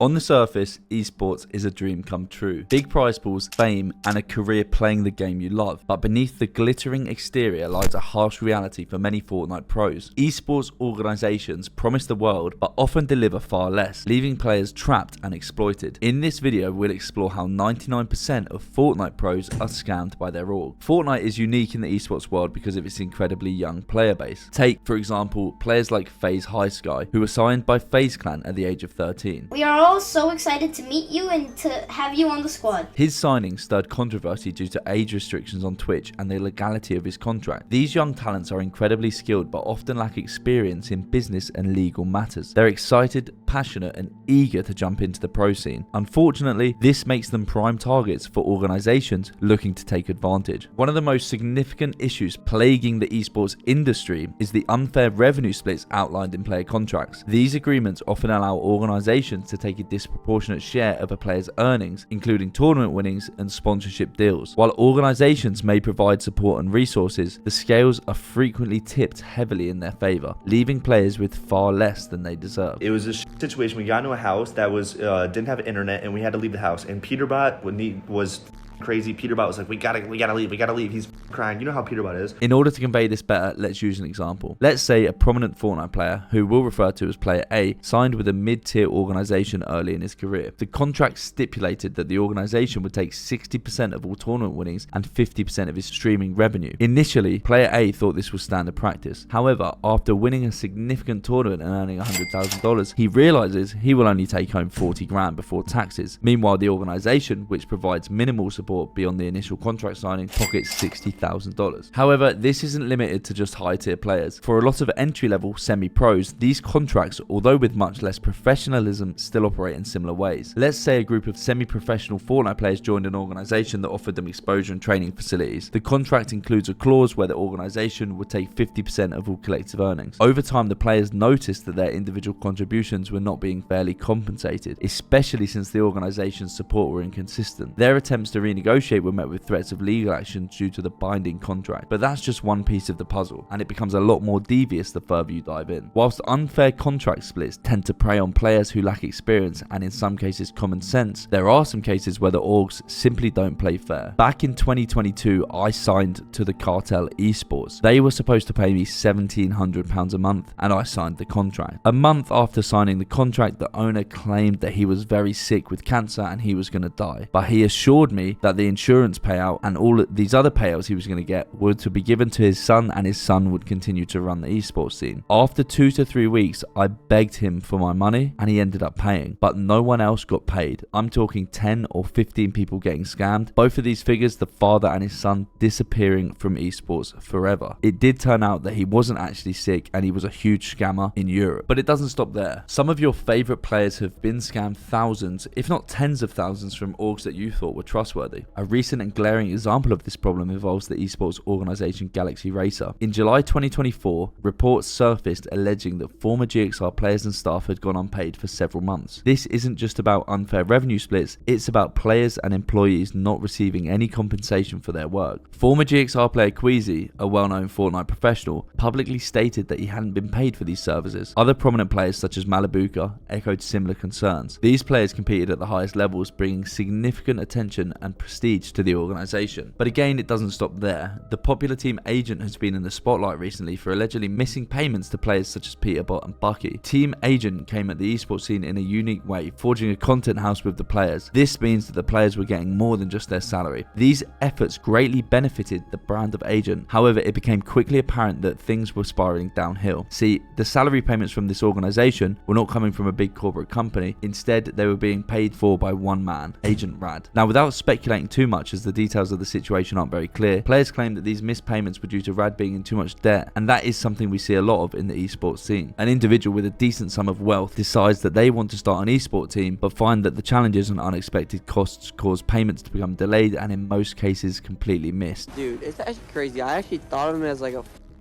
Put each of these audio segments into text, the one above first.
On the surface, esports is a dream come true. Big prize pools, fame, and a career playing the game you love. But beneath the glittering exterior lies a harsh reality for many Fortnite pros. Esports organizations promise the world, but often deliver far less, leaving players trapped and exploited. In this video, we'll explore how 99% of Fortnite pros are scammed by their org. Fortnite is unique in the esports world because of its incredibly young player base. Take, for example, players like FaZe High Sky, who were signed by FaZe Clan at the age of 13. We are all so excited to meet you and to have you on the squad. His signing stirred controversy due to age restrictions on Twitch and the legality of his contract. These young talents are incredibly skilled but often lack experience in business and legal matters. They're excited, passionate, and eager to jump into the pro scene. Unfortunately, this makes them prime targets for organizations looking to take advantage. One of the most significant issues plaguing the esports industry is the unfair revenue splits outlined in player contracts. These agreements often allow organizations to take a disproportionate share of a player's earnings, including tournament winnings and sponsorship deals. While organizations may provide support and resources, the scales are frequently tipped heavily in their favor, leaving players with far less than they deserve. It was a situation. We got into a house that was didn't have internet, and we had to leave the house. And Peterbot was crazy. Peterbot was like, we gotta leave. He's crying. You know how Peterbot is. In order to convey this better, let's use an example. Let's say a prominent Fortnite player, who we'll refer to as player A, signed with a mid-tier organization early in his career. The contract stipulated that the organization would take 60% of all tournament winnings and 50% of his streaming revenue. Initially, player A thought this was standard practice. However, after winning a significant tournament and earning $100,000, he realizes he will only take home 40 grand before taxes. Meanwhile, the organization, which provides minimal support beyond the initial contract signing, pockets $60,000. However, this isn't limited to just high-tier players. For a lot of entry-level semi-pros, these contracts, although with much less professionalism, still operate in similar ways. Let's say a group of semi-professional Fortnite players joined an organization that offered them exposure and training facilities. The contract includes a clause where the organization would take 50% of all collective earnings. Over time, the players noticed that their individual contributions were not being fairly compensated, especially since the organization's support were inconsistent. Their attempts to renegotiate were met with threats of legal action due to the binding contract. But that's just one piece of the puzzle, and it becomes a lot more devious the further you dive in. Whilst unfair contract splits tend to prey on players who lack experience and in some cases common sense, there are some cases where the orgs simply don't play fair. Back in 2022, I signed to the Cartel Esports. They were supposed to pay me £1,700 a month, and I signed the contract. A month after signing the contract, the owner claimed that he was very sick with cancer and he was going to die. But he assured me that the insurance payout and all these other payouts he was going to get were to be given to his son, and his son would continue to run the esports scene. After 2 to 3 weeks, I begged him for my money and he ended up paying, but no one else got paid. I'm talking 10 or 15 people getting scammed. Both of these figures, the father and his son, disappearing from esports forever. It did turn out that he wasn't actually sick and he was a huge scammer in Europe. But it doesn't stop there. Some of your favorite players have been scammed thousands, if not tens of thousands, from orgs that you thought were trustworthy. A recent and glaring example of this problem involves the esports organization Galaxy Racer. In July 2024, reports surfaced alleging that former GXR players and staff had gone unpaid for several months. This isn't just about unfair revenue splits, it's about players and employees not receiving any compensation for their work. Former GXR player Queasy, a well-known Fortnite professional, publicly stated that he hadn't been paid for these services. Other prominent players such as Malibuka echoed similar concerns. These players competed at the highest levels, bringing significant attention and prestige to the organization. But again, it doesn't stop there. The popular Team Agent has been in the spotlight recently for allegedly missing payments to players such as Peterbot and Bucky. Team Agent came at the esports scene in a unique way, forging a content house with the players. This means that the players were getting more than just their salary. These efforts greatly benefited the brand of Agent. However, it became quickly apparent that things were spiraling downhill. See, the salary payments from this organization were not coming from a big corporate company. Instead, they were being paid for by one man, Agent Rad. Now, without speculating too much, as the details of the situation aren't very clear, players claim that these missed payments were due to Rad being in too much debt, and that is something we see a lot of in the esports scene. An individual with a decent sum of wealth decides that they want to start an esport team, but find that the challenges and unexpected costs cause payments to become delayed and in most cases completely missed. Dude, it's actually crazy. I actually thought of him as like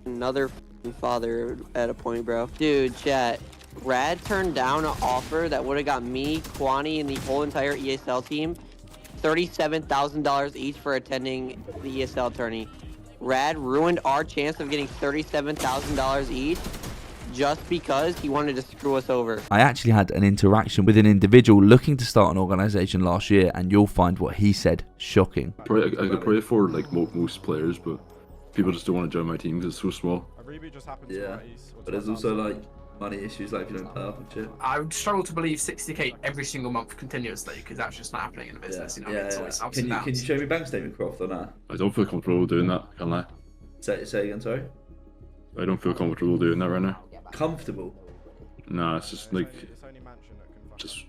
another father at a point, bro. Dude, chat. Rad turned down an offer that would have got me, Kwani, and the whole entire ESL team $37,000 each for attending the ESL tourney. Rad ruined our chance of getting $37,000 each just because he wanted to screw us over. I actually had an interaction with an individual looking to start an organisation last year, and you'll find what he said shocking. I could probably afford like most players, but people just don't want to join my team because it's so small. Yeah, but there's also like money issues, like if you don't pay up and shit. I would struggle to believe 60k every single month continuously, because that's just not happening in the business. You know, it's always ups and downs. Can you show me bank statement, Croft, or not? I don't feel comfortable doing that, can't lie. Say again, sorry? I don't feel comfortable doing that right now. Comfortable? Nah, it's just like, just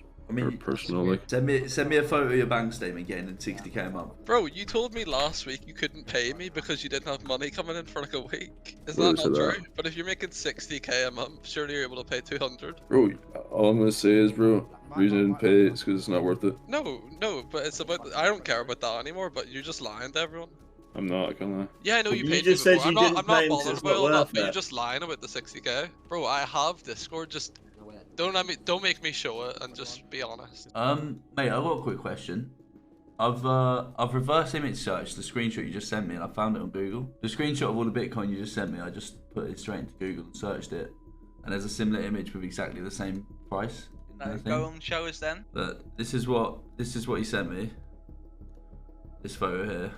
personal, like. Send me a photo of your bank statement getting 60k a month. Bro, you told me last week you couldn't pay me because you didn't have money coming in for like a week. Is Where that is not it true? But if you're making 60k a month, surely you're able to pay 200. Bro, all I'm gonna say is, bro, the reason I didn't pay is because it's not worth it. No, but it's about. I don't care about that anymore. But you're just lying to everyone. I'm not, I can't lie. Yeah, I know you paid just me said before. you I'm didn't not pay him, so bothered it's about not all that, worth but you're it. just lying about the 60k. Bro, I have Discord. Just don't make me show it and just be honest. Mate, I've got a quick question. I've reverse image searched the screenshot you just sent me, and I found it on Google. The screenshot of all the Bitcoin you just sent me, I just put it straight into Google and searched it, and there's a similar image with exactly the same price. No, go and show us then. But this is what he sent me. This photo here,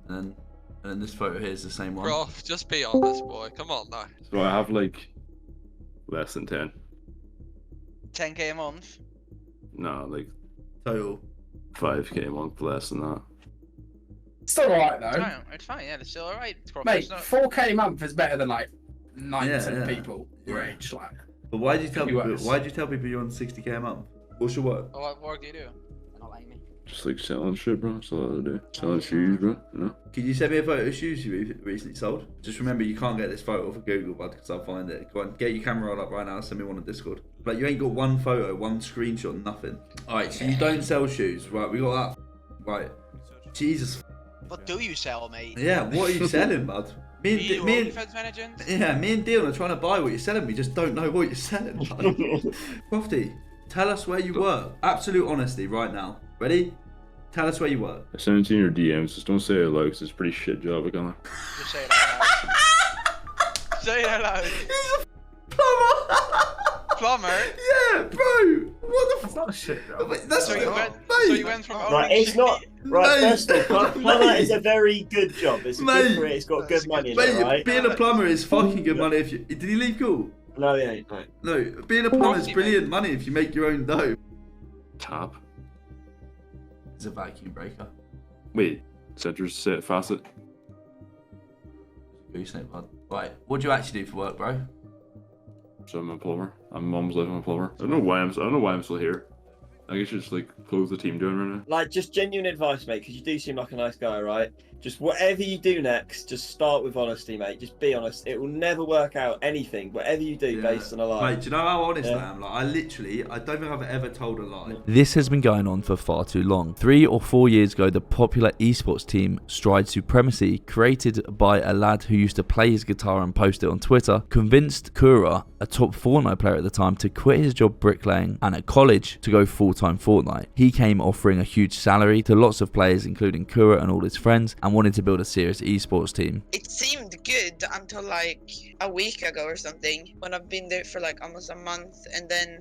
and then this photo here is the same one. Bro, just be honest, boy. Come on now. So I have like less than 10. 10k a month. No, like Total. 5k a month, less than that. Still alright though. No, it's fine. Yeah, it's still alright. Mate, 4k a month is better than like 90% Yeah. of people your age. Like, But why do you tell Could be people? worse. Why do you tell people you're on 60k a month? What's your work? What work do you do? Just like selling shit, bro. That's all I do. Selling shoes, bro. You know? Can you send me a photo of shoes you recently sold? Just remember, you can't get this photo off of Google, bud, because I'll find it. Go on, get your camera roll up right now. Send me one on Discord. Like, you ain't got one photo, one screenshot, nothing. All right, so you don't sell shoes, right? We got that. Right. Jesus. What do you sell, mate? Yeah. What are you selling, bud? Me and Dion are trying to buy what you're selling. We just don't know what you're selling. Crofty, tell us where you work. Absolute honesty, right now. Ready? Tell us where you work. I send it to your DMs. Just don't say it loud, 'cause it's a pretty shit job, I can't lie. Just say it out loud. Say it out loud. He's a plumber. Plumber? Yeah, bro. What the that's not a shit job. That's So you went, mate. so you went from Right, owning it's not. Right, Mate. first of all, plumber is a very good job. It's a Mate. good career. It's got good money in Mate, it, right? being a plumber is fucking good money if you... Did he leave cool? No, he ain't. No. No, being a plumber is brilliant money if you make your own dough. Tap. It's a vacuum breaker. Wait, Center's set facet. Gooseneck, bud. Right, what do you actually do for work, bro? So I'm a plumber. I'm mom's life. I'm a plumber. I don't know why I'm still here. I guess just like close the team down right now. Like, just genuine advice, mate, because you do seem like a nice guy, right? Just whatever you do next, just start with honesty, mate. Just be honest. It will never work out anything, whatever you do, based on a lie. Mate, do you know how honest Yeah. I am? Like, I don't think I've ever told a lie. This has been going on for far too long. 3 or 4 years ago, the popular esports team Stride Supremacy, created by a lad who used to play his guitar and post it on Twitter, convinced Kura, a top Fortnite player at the time, to quit his job bricklaying and at college to go full-time Fortnite. He came offering a huge salary to lots of players, including Kura and all his friends, and wanted to build a serious esports team. It seemed good until like a week ago or something, when I've been there for like almost a month, and then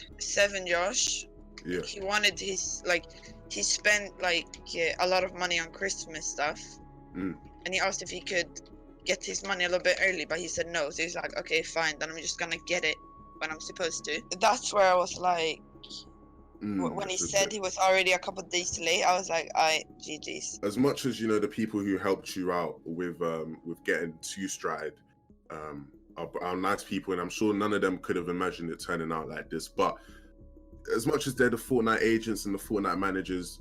Josh, he wanted his, like, he spent like a lot of money on Christmas stuff, and he asked if he could get his money a little bit early, but he said no. So he's like, okay, fine, then I'm just gonna get it when I'm supposed to. That's where I was like, when he said he was already a couple of days late, I was like, GG's. As much as, you know, the people who helped you out with getting to Stride are nice people, and I'm sure none of them could have imagined it turning out like this, but as much as they're the Fortnite agents and the Fortnite managers,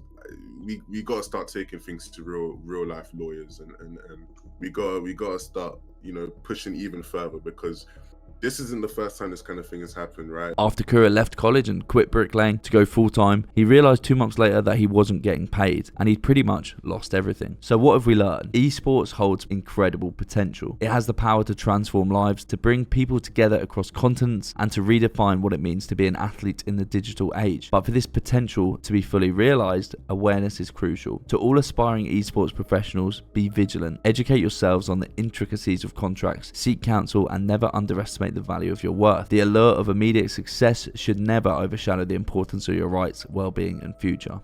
we got to start taking things to real life lawyers, and we got to start, you know, pushing even further, because this isn't the first time this kind of thing has happened, right? After Kura left college and quit bricklaying to go full-time, he realised 2 months later that he wasn't getting paid, and he'd pretty much lost everything. So what have we learned? Esports holds incredible potential. It has the power to transform lives, to bring people together across continents, and to redefine what it means to be an athlete in the digital age. But for this potential to be fully realised, awareness is crucial. To all aspiring esports professionals, be vigilant. Educate yourselves on the intricacies of contracts, seek counsel, and never underestimate underestimate the value of your worth. The allure of immediate success should never overshadow the importance of your rights, well-being, and future.